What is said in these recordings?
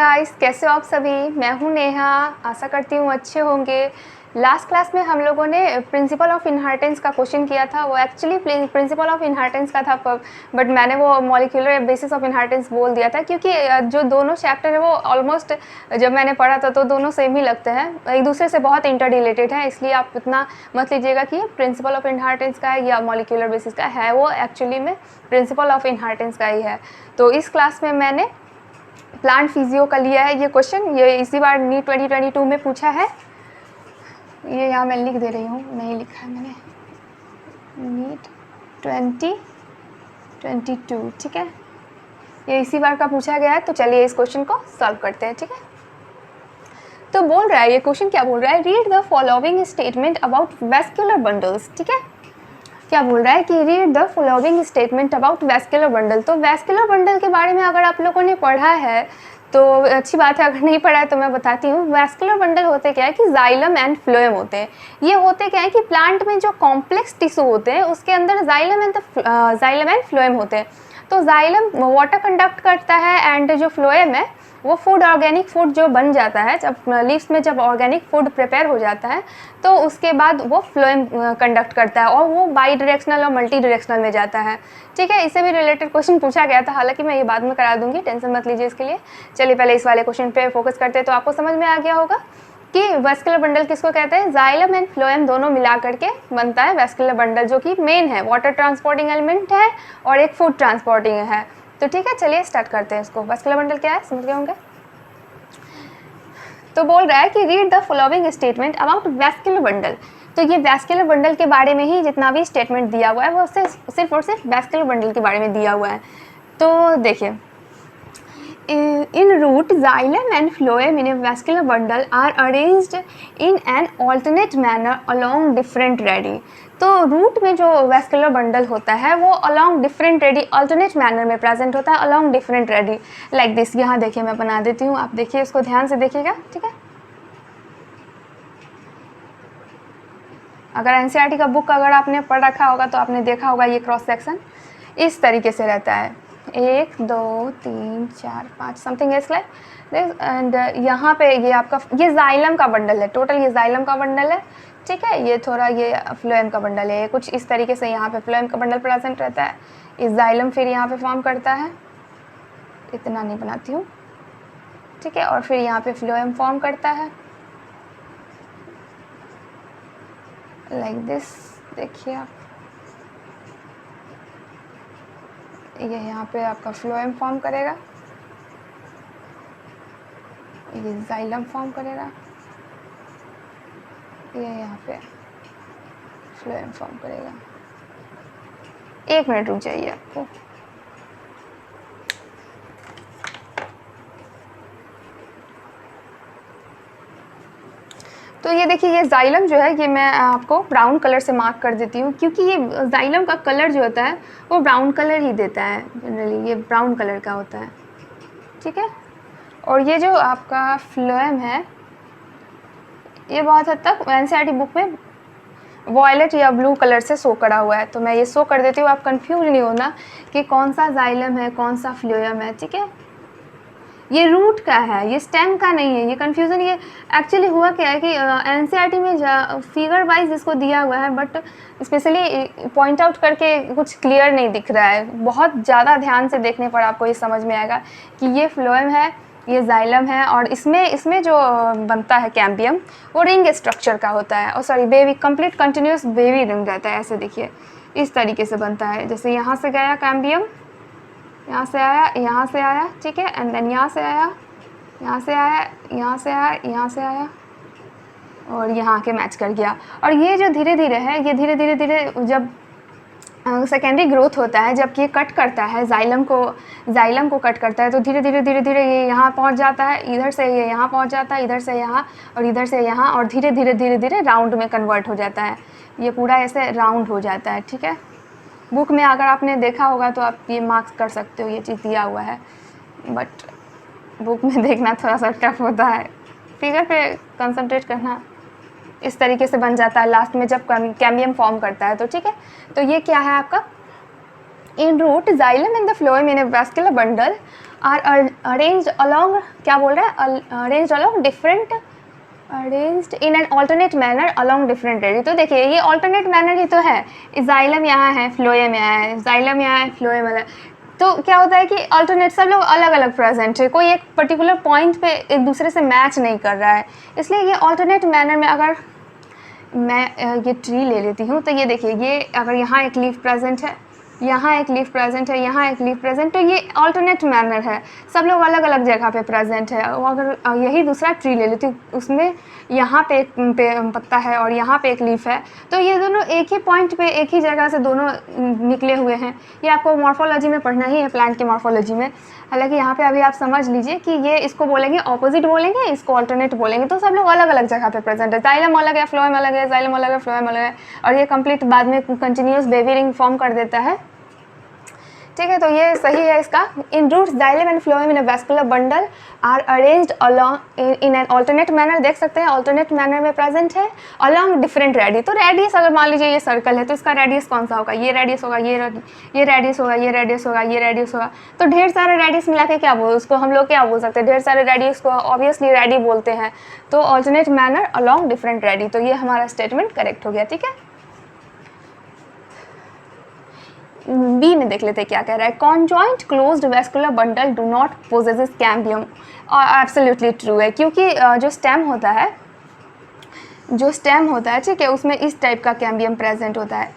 Guys, कैसे हो आप सभी। मैं हूं नेहा। आशा करती हूं अच्छे होंगे। लास्ट क्लास में हम लोगों ने प्रिंसिपल ऑफ इनहेरिटेंस का क्वेश्चन किया था। वो एक्चुअली प्रिंसिपल ऑफ इनहेरिटेंस का था, बट मैंने वो मॉलिक्यूलर बेसिस ऑफ इनहेरिटेंस बोल दिया था, क्योंकि जो दोनों चैप्टर है वो ऑलमोस्ट जब मैंने पढ़ा था तो दोनों सेम ही लगते हैं, एक दूसरे से बहुत इंटर रिलेटेड है। इसलिए आप इतना मत लीजिएगा कि प्रिंसिपल ऑफ इनहेरिटेंस का है या मॉलिक्यूलर बेसिस का है। वो एक्चुअली में प्रिंसिपल ऑफ इनहेरिटेंस का ही है। तो इस क्लास में मैंने प्लांट फिजियो का लिया है ये क्वेश्चन। ये इसी बार नीट 2022 में पूछा है। ये यहाँ मैं लिख दे रही हूँ, नहीं लिखा है मैंने, नीट 2022, ठीक है। ये इसी बार का पूछा गया है। तो चलिए इस क्वेश्चन को सॉल्व करते हैं, ठीक है। तो बोल रहा है, ये क्वेश्चन क्या बोल रहा है, read the following statement about vascular bundles, ठीक है। क्या बोल रहा है कि read the following statement about vascular bundle. तो वैस्कुलर बंडल के बारे में अगर आप लोगों ने पढ़ा है तो अच्छी बात है, अगर नहीं पढ़ा है तो मैं बताती हूँ। वैस्कुलर बंडल होते क्या है कि जाइलम एंड फ्लोएम होते हैं। ये होते क्या है कि प्लांट में जो कॉम्प्लेक्स टिश्यू होते हैं उसके अंदर जाइलम एंड फ्लोएम होते हैं। तो जाइलम वाटर कंडक्ट करता है एंड जो फ्लोएम है वो फूड, ऑर्गेनिक फूड जो बन जाता है, जब लीव्स में जब ऑर्गेनिक फूड प्रिपेयर हो जाता है तो उसके बाद वो फ्लोएम कंडक्ट करता है और वो बाई डायरेक्शनल और मल्टी डायरेक्शनल में जाता है, ठीक है। इससे भी रिलेटेड क्वेश्चन पूछा गया था, हालांकि मैं ये बाद में करा दूंगी, टेंशन मत लीजिए इसके लिए। चलिए पहले इस वाले क्वेश्चन पे फोकस करते हैं। तो आपको समझ में आ गया होगा कि वैस्कुलर बंडल किसको कहते हैं। जाइलम एंड फ्लोएम दोनों मिला करके बनता है वैस्कुलर बंडल, जो कि मेन है, वाटर ट्रांसपोर्टिंग एलिमेंट है और एक फूड ट्रांसपोर्टिंग है। तो ठीक है, चलिए स्टार्ट करते हैं इसको। वैस्कुलर बंडल क्या है समझ गए होंगे। तो बोल रहा है कि read the following statement about vascular bundle. तो ये वैस्कुलर बंडल के बारे में ही जितना भी स्टेटमेंट दिया हुआ है वो सिर्फ और सिर्फ वैस्कुलर बंडल के बारे में दिया हुआ है। तो देखिए, in root, xylem and phloem in a vascular bundle are arranged in an alternate manner along different radii। तो रूट में जो वैस्कुलर बंडल होता है वो along different ready, alternate manner में प्रेजेंट होता है, along different ready, like this. यहाँ देखिए मैं बना देती हूँ, आप देखिए इसको ध्यान से देखिएगा, ठीक है। अगर एनसीईआरटी का बुक अगर आपने पढ़ रखा होगा तो आपने देखा होगा ये क्रॉस सेक्शन इस तरीके से रहता है, 1 2 3 4 5 something is like this. And यहाँ पे ये आपका ये जाइलम का बंडल है, टोटल ये जाइलम का बंडल है, ठीक है। ये थोड़ा ये फ्लोएम का बंडल है, कुछ इस तरीके से यहाँ पे फ्लोएम का बंडल प्रेजेंट रहता है। इस जाइलम फिर यहाँ पे फॉर्म करता है, इतना नहीं बनाती हूँ, ठीक है। और फिर यहाँ पे फ्लोएम फॉर्म करता है लाइक दिस, देखिए आप, ये यहाँ पे आपका फ्लोएम फॉर्म करेगा, ये जाइलम फॉर्म करेगा, ये यहाँ पे फ्लोएम फॉर्म करेगा। एक मिनट रुक जाइए आपको। तो ये देखिए, ये जाइलम जो है ये मैं आपको ब्राउन कलर से मार्क कर देती हूँ, क्योंकि ये जाइलम का कलर जो होता है वो ब्राउन कलर ही देता है जनरली, ये ब्राउन कलर का होता है, ठीक है। और ये जो आपका फ्लोएम है ये बहुत हद तक एनसीईआरटी बुक में वॉयलेट या ब्लू कलर से शो करा हुआ है, तो मैं ये शो कर देती हूँ, आप कंफ्यूज नहीं होना कि कौन सा जाइलम है कौन सा फ्लोएम है, ठीक है। ये रूट का है, ये स्टेम का नहीं है, ये कन्फ्यूज़न। ये एक्चुअली हुआ क्या है कि एनसीईआरटी में फिगर वाइज इसको दिया हुआ है, बट स्पेशली पॉइंट आउट करके कुछ क्लियर नहीं दिख रहा है। बहुत ज़्यादा ध्यान से देखने पर आपको ये समझ में आएगा कि ये फ्लोएम है, ये जाइलम है, और इसमें जो बनता है कैम्बियम वो रिंग स्ट्रक्चर का होता है, और sorry baby, complete continuous baby ring रहता है। ऐसे देखिए इस तरीके से बनता है, जैसे यहाँ से गया कैम्बियम, यहाँ से आया, यहाँ से आया, ठीक है, एंड देन यहाँ से आया, यहाँ से आया, यहाँ से आया, यहाँ से आया, और यहाँ के मैच कर गया। और ये जो धीरे धीरे है, ये धीरे धीरे धीरे जब सेकेंडरी ग्रोथ होता है, जब ये कट करता है जाइलम को कट करता है, तो धीरे धीरे धीरे धीरे ये यहाँ पहुँच जाता है, इधर से ये यहाँ पहुँच जाता है, इधर से यहाँ और इधर से यहाँ, और धीरे धीरे धीरे धीरे राउंड में कन्वर्ट हो जाता है। ये पूरा ऐसे राउंड हो जाता है, ठीक है। बुक में अगर आपने देखा होगा तो आप ये मार्क्स कर सकते हो, ये चीज़ दिया हुआ है, बट बुक में देखना थोड़ा सा टफ होता है, फिगर पे कंसंट्रेट करना। इस तरीके से बन जाता है लास्ट में जब कैम्बियम फॉर्म करता है, तो ठीक है। तो ये क्या है आपका, in root xylem and the phloem in a vascular bundle are arranged along, क्या बोल रहा है, arranged along different, arranged in an alternate manner along different radii. तो देखिए ये ऑल्टरनेट मैनर ही तो है, जाइलम यहाँ है, फ्लोएम यहाँ है, जाइलम यहाँ है, फ्लोएम अलग। तो क्या होता है कि अल्टरनेट सब लोग अलग अलग प्रेजेंट है, कोई एक पर्टिकुलर पॉइंट पे एक दूसरे से मैच नहीं कर रहा है, इसलिए ये अल्टरनेट मैनर में अगर मैं ये ट्री ले लेती हूँ तो ये देखिए, ये अगर यहाँ एक लीफ प्रेजेंट है, यहाँ एक लीफ प्रेजेंट है, यहाँ एक लीफ प्रेजेंट, तो ये अल्टरनेट मैनर है, सब लोग अलग अलग जगह पे प्रेजेंट है। और अगर यही दूसरा ट्री ले लेती हूँ, उसमें यहाँ पे एक पत्ता है और यहाँ पे एक लीफ है, तो ये दोनों एक ही पॉइंट पे एक ही जगह से दोनों निकले हुए हैं। ये आपको मॉर्फोलॉजी में पढ़ना ही है, प्लांट की मॉर्फोलॉजी में। हालांकि यहाँ पे अभी आप समझ लीजिए कि ये इसको बोलेंगे ऑपोजिट बोलेंगे, इसको ऑल्टरनेट बोलेंगे, तो सब लोग अलग अलग जगह पे प्रेजेंट है। जाइलम अलग है, फ्लोएम अलग है, जाइलम अलग है, फ्लोएम अलग है, और ये कंप्लीट बाद में कंटिन्यूस बेबी रिंग फॉर्म कर देता है। ठीक है, तो ये सही है इसका। In roots xylem and phloem in a vascular bundle are arranged along in an alternate manner, देख सकते हैं ऑल्टरनेट मैनर में प्रेजेंट है, अलॉन्ग डिफरेंट रेडियस। तो रेडियस अगर मान लीजिए ये सर्कल है तो इसका रेडियस कौन सा होगा, ये रेडियस होगा, ये रेडियस होगा, ये रेडियस होगा, ये रेडियस होगा। तो ढेर सारे रेडियस मिला के क्या बोल, उसको हम लोग क्या बोल सकते हैं, ढेर सारे रेडियस को ऑब्वियसली रेडी बोलते हैं। तो alternate manner along different radii, तो ये हमारा स्टेटमेंट करेक्ट हो गया। ठीक है, बी में देख लेते हैं क्या कह रहा है। Conjoint closed vascular bundle do not possesses cambium, और एब्सोल्युटली ट्रू है, क्योंकि जो स्टेम होता है, ठीक है, उसमें इस टाइप का कैम्बियम प्रेजेंट होता है,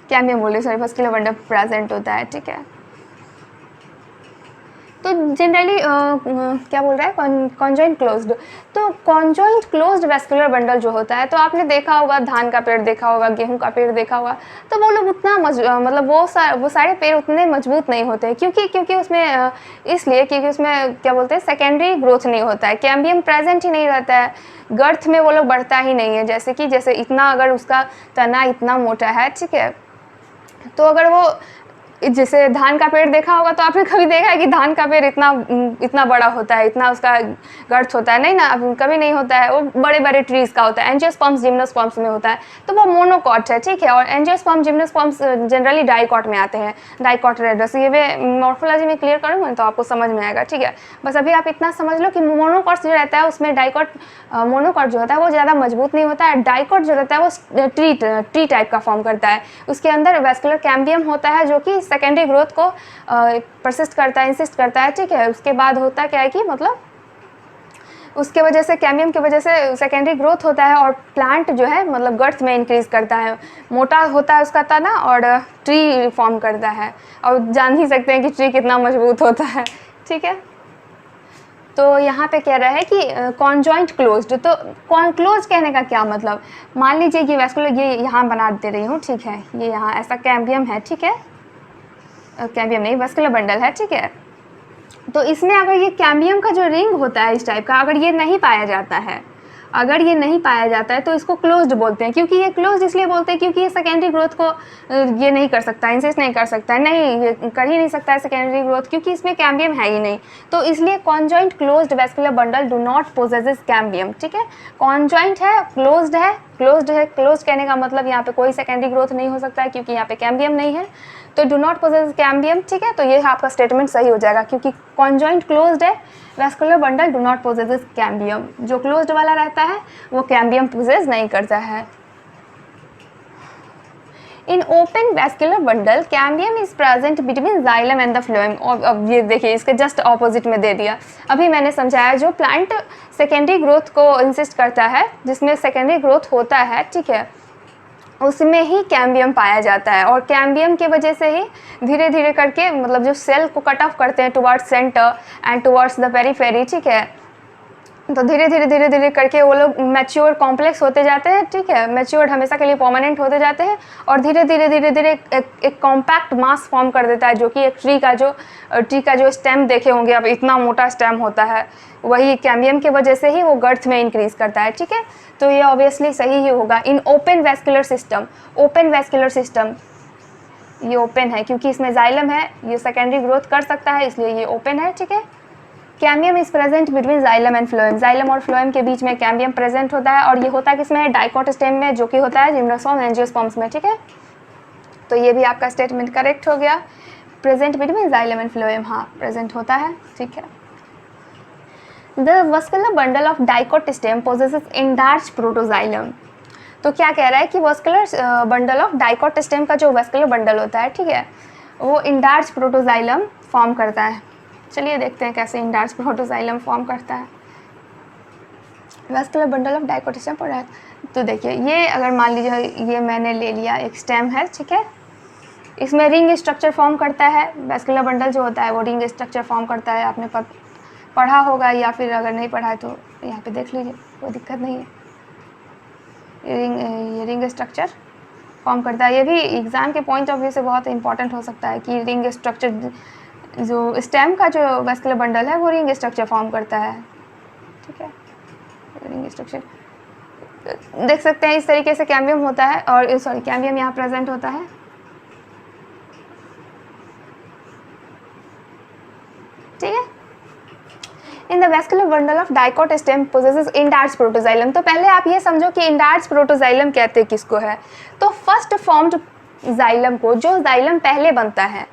कैम्बियम बोलिए, सॉरी, वेस्कुलर बंडल प्रेजेंट होता है। ठीक है, तो जनरली क्या बोल रहा है, कॉन्जॉइंट क्लोज्ड, तो कॉन्जॉइंट क्लोज्ड वेस्कुलर बंडल जो होता है, तो आपने देखा होगा धान का पेड़ देखा होगा, गेहूं का पेड़ देखा होगा, तो वो लोग उतना मतलब वो सारे पेड़ उतने मजबूत नहीं होते, क्योंकि उसमें इसलिए क्योंकि उसमें क्या बोलते हैं, सेकेंडरी ग्रोथ नहीं होता है, कैम्बियम प्रेजेंट ही नहीं रहता है, गर्थ में वो लोग बढ़ता ही नहीं है। जैसे इतना अगर उसका तना इतना मोटा है, ठीक है, तो अगर वो जैसे धान का पेड़ देखा होगा, तो आपने कभी देखा है कि धान का पेड़ इतना बड़ा होता है, इतना उसका गर्थ होता है, नहीं ना, अब कभी नहीं होता है। वो बड़े बड़े ट्रीज़ का होता है, एंजियोस्पर्म्स जिम्नोस्पर्म्स में होता है, तो वो मोनोकॉट है। ठीक है, और एंजियोस्पर्म जिम्नोस्पर्म्स जनरली डाइकॉट में आते हैं, डाइकॉट रेडस। ये मैं मॉर्फोलॉजी में क्लियर करूँगा तो आपको समझ में आएगा। ठीक है, बस अभी आप इतना समझ लो कि मोनोकॉट जो रहता है उसमें मोनोकॉट जो होता है वो ज़्यादा मजबूत नहीं होता है, डाइकॉट जो रहता है वो ट्री टाइप का फॉर्म करता है, उसके अंदर वेस्कुलर कैम्बियम होता है जो कि सेकेंडरी ग्रोथ को परसिस्ट करता है, इंसिस्ट करता है। ठीक है, उसके बाद होता क्या है कि मतलब उसके वजह से कैम्बियम की वजह से सेकेंडरी ग्रोथ होता है, और प्लांट जो है मतलब गर्थ में इंक्रीज करता है, मोटा होता है उसका तना, और ट्री फॉर्म करता है। और जान ही सकते हैं कि ट्री कितना मजबूत होता है। ठीक है, तो यहाँ पे कह रहा है कि कॉन्जॉइंट क्लोज्ड, तो क्लोज कहने का क्या मतलब, मान लीजिए कि वेस्कुलर ये यहाँ बना दे रही हूँ, ठीक है, ये यहाँ ऐसा कैम्बियम है, ठीक है, कैम्बियम नहीं, वेस्कुलर बंडल है। ठीक है, तो इसमें अगर ये कैम्बियम का जो रिंग होता है इस टाइप का, अगर ये नहीं पाया जाता है, तो इसको क्लोज्ड बोलते हैं। क्योंकि ये क्लोज्ड इसलिए बोलते हैं क्योंकि ये सेकेंडरी ग्रोथ को ये नहीं कर सकता, इंसिस्ट नहीं कर सकता है, नहीं ये कर ही नहीं सकता है सेकेंडरी ग्रोथ, क्योंकि इसमें कैम्बियम है ही नहीं। तो इसलिए conjoint closed vascular bundle do not possesses cambium. ठीक है, कॉन्जॉइंट है, क्लोज्ड है, क्लोज्ड कहने का मतलब यहाँ पे कोई सेकेंडरी ग्रोथ नहीं हो सकता है, क्योंकि यहाँ पे कैम्बियम नहीं है, तो डू नॉट पोजेस कैम्बियम। ठीक है, तो ये आपका स्टेटमेंट सही हो जाएगा, क्योंकि कॉन्जॉइंट क्लोज्ड है, vascular bundle do not possess cambium. जो क्लोज्ड वाला रहता है वो कैम्बियम पोजेस नहीं करता है। In open vascular bundle cambium is present between xylem and the phloem. और अब ये देखिए इसके जस्ट ऑपोजिट में दे दिया, अभी मैंने समझाया जो प्लांट सेकेंडरी ग्रोथ को इंसिस्ट करता है, जिसमें सेकेंडरी ग्रोथ होता है, ठीक है, उसमें ही कैम्बियम पाया जाता है, और कैम्बियम की वजह से ही धीरे धीरे करके मतलब जो सेल को कट ऑफ करते हैं towards centre and towards the periphery, ठीक है, तो धीरे धीरे करके वो लोग मैच्योर कॉम्प्लेक्स होते जाते हैं। ठीक है, मैच्योर्ड हमेशा के लिए परमानेंट होते जाते हैं, और धीरे धीरे एक कॉम्पैक्ट मास फॉर्म कर देता है, जो कि एक ट्री का जो स्टेम देखे होंगे अब, इतना मोटा स्टेम होता है, वही कैम्बियम की वजह से ही वो गर्थ में इंक्रीज करता है। ठीक है, तो ये ऑब्वियसली सही ही होगा। इन ओपन वेस्कुलर सिस्टम, ये ओपन है क्योंकि इसमें जाइलम है, ये सेकेंडरी ग्रोथ कर सकता है, इसलिए ये ओपन है। ठीक है, cambium is present between xylem and phloem, xylem और फ्लोएम के बीच में कैम्बियम प्रेजेंट होता है, और ये होता है किसमें, डाइकोट स्टेम में, जो कि होता है जिम्नोस्पर्म एंजियोस्पर्म्स में। ठीक है, तो ये भी आपका स्टेटमेंट करेक्ट हो गया। Present between xylem and phloem, हाँ प्रेजेंट होता है, ठीक है। The vascular bundle of dicot stem possesses endarch protoxylem. तो क्या कह रहा है कि vascular bundle of dicot stem का जो वस्कुलर बंडल होता है, ठीक है, वो इंडार्च प्रोटोजाइलम फॉर्म करता है। चलिए देखते हैं कैसे इंडार्च प्रोटोजाइलम फॉर्म करता है। Vascular bundle of dicot stem पर, तो देखिए ये अगर मान लीजिए ये मैंने ले लिया एक स्टेम है, ठीक है, इसमें रिंग स्ट्रक्चर फॉर्म करता है। वस्कुलर बंडल जो होता है वो रिंग स्ट्रक्चर फॉर्म करता है, आपने पढ़ा होगा, या फिर अगर नहीं पढ़ा है तो यहाँ पे देख लीजिए, कोई दिक्कत नहीं है। ये रिंग स्ट्रक्चर फॉर्म करता है। ये भी एग्ज़ाम के पॉइंट ऑफ व्यू से बहुत इंपॉर्टेंट हो सकता है कि रिंग स्ट्रक्चर, जो स्टेम का जो वस्कुलर बंडल है वो रिंग स्ट्रक्चर फॉर्म करता है, ठीक है। रिंग स्ट्रक्चर देख सकते हैं इस तरीके से कैम्बियम होता है, और सॉरी कैम्बियम यहाँ प्रेजेंट होता है, ठीक है। In the vascular bundle of dicot stem possesses endarch protoxylem. तो पहले आप ये समझो कि इंडार्च प्रोटोजाइलम कहते किसको है। तो फर्स्ट फॉर्म्ड जाइलम को, जो जाइलम पहले बनता है,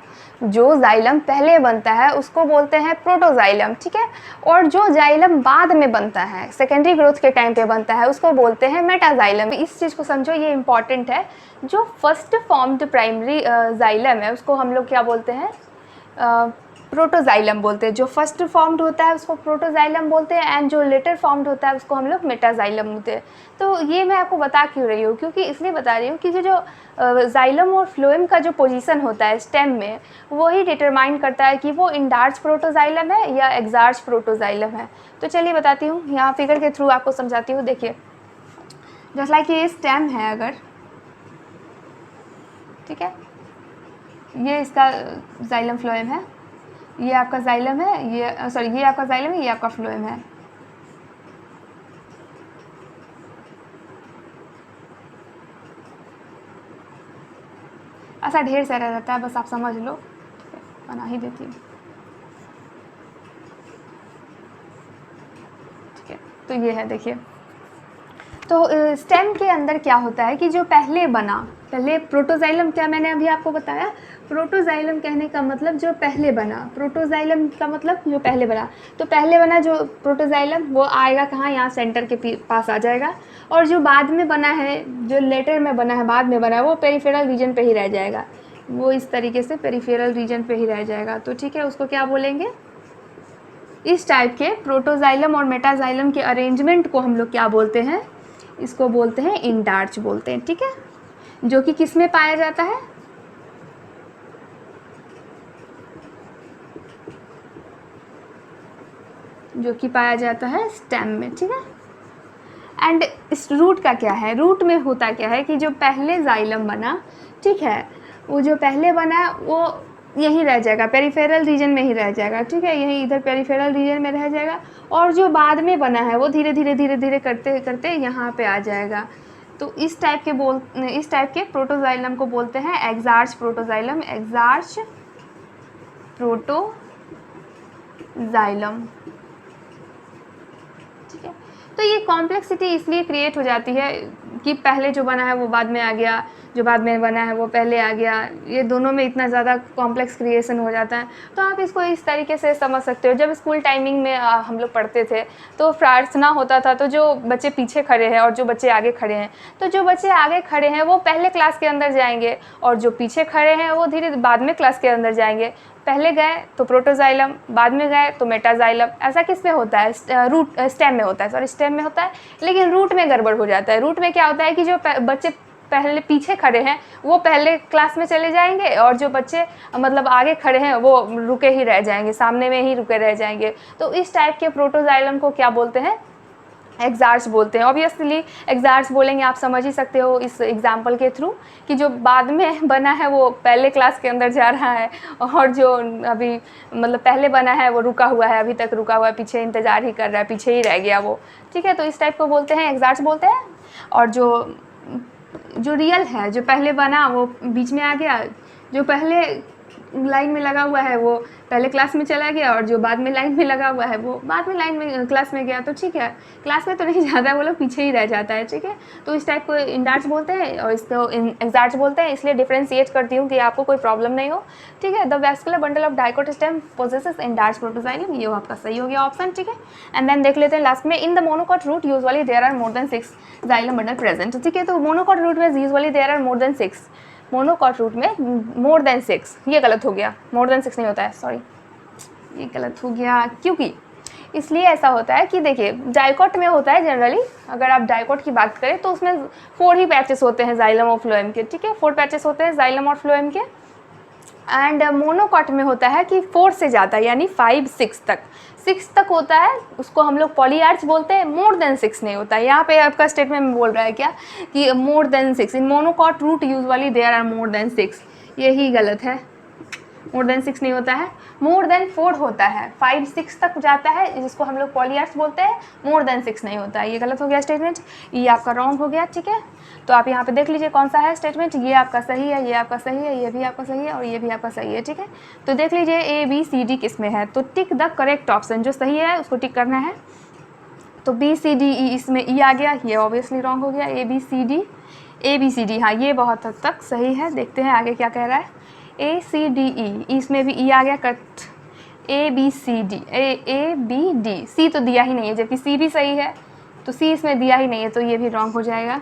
जो जाइलम पहले बनता है उसको बोलते हैं प्रोटोजाइलम, ठीक है। और जो जाइलम बाद में बनता है, सेकेंडरी ग्रोथ के टाइम पे बनता है, उसको बोलते हैं मेटाजाइलम। इस चीज़ को समझो, ये इंपॉर्टेंट है। जो फर्स्ट फॉर्म्ड प्राइमरी जाइलम है उसको हम लोग क्या बोलते हैं, प्रोटोजाइलम बोलते हैं। जो फर्स्ट फॉर्म्ड होता है उसको प्रोटोजाइलम बोलते हैं, एंड जो लेटर फॉर्म्ड होता है उसको हम लोग मेटाजाइलम बोलते हैं। तो ये मैं आपको बता क्यों रही हूँ, क्योंकि इसलिए बता रही हूँ कि जो जाइलम और फ्लोएम का जो पोजीशन होता है स्टेम में, वही डिटरमाइन करता है कि वो इंडार्च प्रोटोजाइलम है या एक्सार्च प्रोटोजाइलम है। तो चलिए बताती हूँ, यहाँ फिगर के थ्रू आपको समझाती हूँ। देखिए जस्ट लाइक ये स्टेम है अगर, ठीक है, ये इसका जाइलम फ्लोएम है, ये आपका जाइलम है, ये सॉरी ये आपका जाइलम है, ये आपका फ्लोएम है। ऐसा ढेर सारा रहता है, बस आप समझ लो, बना ही देती हूँ, ठीक है। तो ये है, देखिए, तो स्टेम के अंदर क्या होता है कि जो पहले बना, पहले प्रोटोजाइलम, क्या मैंने अभी आपको बताया, प्रोटोजाइलम कहने का मतलब जो पहले बना, प्रोटोजाइलम का मतलब जो पहले बना। तो पहले बना जो प्रोटोजाइलम वो आएगा कहाँ, यहाँ सेंटर के पास आ जाएगा, और जो बाद में बना है, जो लेटर में बना है, बाद में बना है, वो पेरिफेरल रीजन पे ही रह जाएगा, वो इस तरीके से पेरिफेरल रीजन पे ही रह जाएगा। तो ठीक है, उसको क्या बोलेंगे, इस टाइप के प्रोटोजाइलम और मेटाजाइलम के अरेंजमेंट को हम लोग क्या बोलते हैं, इसको बोलते हैं इंडार्च बोलते हैं, ठीक है। जो कि किस में पाया जाता है, जो कि पाया जाता है स्टेम में, ठीक है। एंड इस रूट का क्या है, रूट में होता क्या है कि जो पहले जाइलम बना, ठीक है, वो जो पहले बना वो यहीं रह जाएगा, पेरिफेरल रीजन में ही रह जाएगा, ठीक है, यहीं इधर पेरिफेरल रीजन में रह जाएगा, और जो बाद में बना है वो धीरे धीरे धीरे धीरे करते करते यहाँ पे आ जाएगा। तो इस टाइप के प्रोटोजाइलम को बोलते हैं एक्सार्च प्रोटोजाइलम, एक्सार्च प्रोटोजाइलम, ठीक है। तो ये कॉम्प्लेक्सिटी इसलिए क्रिएट हो जाती है कि पहले जो बना है वो बाद में आ गया, जो बाद में बना है वो पहले आ गया, ये दोनों में इतना ज़्यादा कॉम्प्लेक्स क्रिएशन हो जाता है। तो आप इसको इस तरीके से समझ सकते हो। जब स्कूल टाइमिंग में हम लोग पढ़ते थे तो प्रार्थना होता था, तो जो बच्चे पीछे खड़े हैं और जो बच्चे आगे खड़े हैं, तो जो बच्चे आगे खड़े हैं वो पहले क्लास के अंदर जाएंगे, और जो पीछे खड़े हैं वो धीरे बाद में क्लास के अंदर जाएंगे। पहले गए तो प्रोटोजाइलम, बाद में गए तो मेटाजाइलम। ऐसा किस में होता है, रूट स्टेम में होता है, सॉरी स्टेम में होता है, लेकिन रूट में गड़बड़ हो जाता है। रूट में क्या होता है कि जो बच्चे पहले पीछे खड़े हैं वो पहले क्लास में चले जाएंगे, और जो बच्चे मतलब आगे खड़े हैं वो रुके ही रह जाएंगे, सामने में ही रुके रह जाएंगे। तो इस टाइप के प्रोटोजाइलम को क्या बोलते हैं, एक्सार्च बोलते हैं। ऑब्वियसली एक्सार्च बोलेंगे, आप समझ ही सकते हो इस एग्जाम्पल के थ्रू कि जो बाद में बना है वो पहले क्लास के अंदर जा रहा है, और जो अभी मतलब पहले बना है वो रुका हुआ है, अभी तक रुका हुआ है, पीछे इंतज़ार ही कर रहा है, पीछे ही रह गया वो, ठीक है। तो इस टाइप को बोलते हैं एक्सार्च बोलते हैं। और जो रियल है, जो पहले बना वो बीच में आ गया, जो पहले लाइन में लगा हुआ है वो पहले क्लास में चला गया, और जो बाद में लाइन में लगा हुआ है वो बाद में लाइन में क्लास में गया, तो ठीक है, क्लास में तो नहीं जाता है, वो लोग पीछे ही रह जाता है, ठीक है। तो इस टाइप को इंडार्ट्स बोलते हैं और इसको एक्सार्ट्स बोलते हैं, इसलिए डिफ्रेंशिएट करती हूँ कि आपको कोई प्रॉब्लम नहीं हो, ठीक है। The vascular bundle of dicot stem possesses endarch protoxylem, ये आपका सही हो गया ऑप्शन, ठीक है। एंड देन देख लेते हैं लास्ट में, in the monocot root usually there are more than 6 xylem bundle present, ठीक है। तो मोनोकॉट रूट में usually there are more than 6, monocot root में मोर देन 6, ये गलत हो गया, मोर देन 6 नहीं होता है, सॉरी ये गलत हो गया, क्योंकि इसलिए ऐसा होता है कि देखिए डाइकोट में होता है जनरली, अगर आप डाइकोट की बात करें तो उसमें 4 ही पैचेस होते हैं जाइलम और फ्लोएम के, ठीक है, 4 पैचेस होते हैं जाइलम और फ्लोएम के। एंड मोनोकॉट में होता है कि 4 से ज़्यादा, यानी 5 6 तक, 6 तक होता है, उसको हम लोग पॉलीआर्च बोलते हैं, मोर देन 6 नहीं होता है। यहाँ पे आपका स्टेटमेंट में बोल रहा है क्या कि more than 6, in monocot root usually there are more than 6, यही गलत है, मोर देन 6 नहीं होता है, मोर देन 4 होता है, 5 6 तक जाता है जिसको हम लोग पॉलीआर्च बोलते हैं, मोर देन 6 नहीं होता है, ये गलत हो गया स्टेटमेंट, ये आपका रॉन्ग हो गया, ठीक है। तो आप यहाँ पे देख लीजिए कौन सा है स्टेटमेंट, ये आपका सही है, ये आपका सही है, ये भी आपका सही है और ये भी आपका सही है, ठीक है। तो देख लीजिए A B C D किस में है, तो टिक द करेक्ट ऑप्शन, जो सही है उसको टिक करना है। तो B C D E इसमें E आ गया, ये ऑब्वियसली रॉन्ग हो गया, A B C D, हाँ ये बहुत हद तक सही है। देखते हैं आगे क्या कह रहा है, A C D E, इसमें भी E आ गया, cut A B C D, A B D, C तो दिया ही नहीं है, जबकि C भी सही है, तो C इसमें दिया ही नहीं है, तो ये भी रॉन्ग हो जाएगा,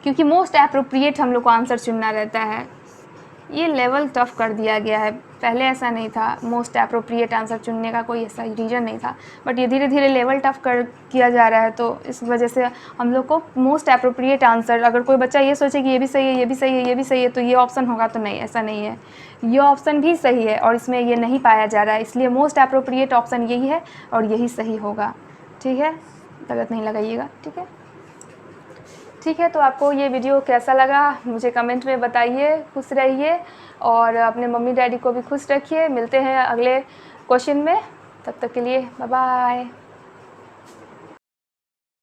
क्योंकि मोस्ट एप्रोप्रिएट हम लोग को आंसर चुनना रहता है। ये लेवल टफ कर दिया गया है, पहले ऐसा नहीं था, मोस्ट एप्रोप्रिएट आंसर चुनने का कोई ऐसा रीज़न नहीं था, बट ये धीरे धीरे लेवल टफ कर किया जा रहा है, तो इस वजह से हम लोग को मोस्ट एप्रोप्रिएट आंसर, अगर कोई बच्चा ये सोचे कि ये भी सही है, ये भी सही है, ये भी सही है, तो ये ऑप्शन होगा, तो नहीं, ऐसा नहीं है, ये ऑप्शन भी सही है और इसमें ये नहीं पाया जा रहा है, इसलिए मोस्ट एप्रोप्रिएट ऑप्शन यही है और यही सही होगा, ठीक है, गलत नहीं लगाइएगा, ठीक है। ठीक है, तो आपको ये वीडियो कैसा लगा मुझे कमेंट में बताइए, खुश रहिए और अपने मम्मी डैडी को भी खुश रखिए। मिलते हैं अगले क्वेश्चन में, तब तक के लिए बाय बाय।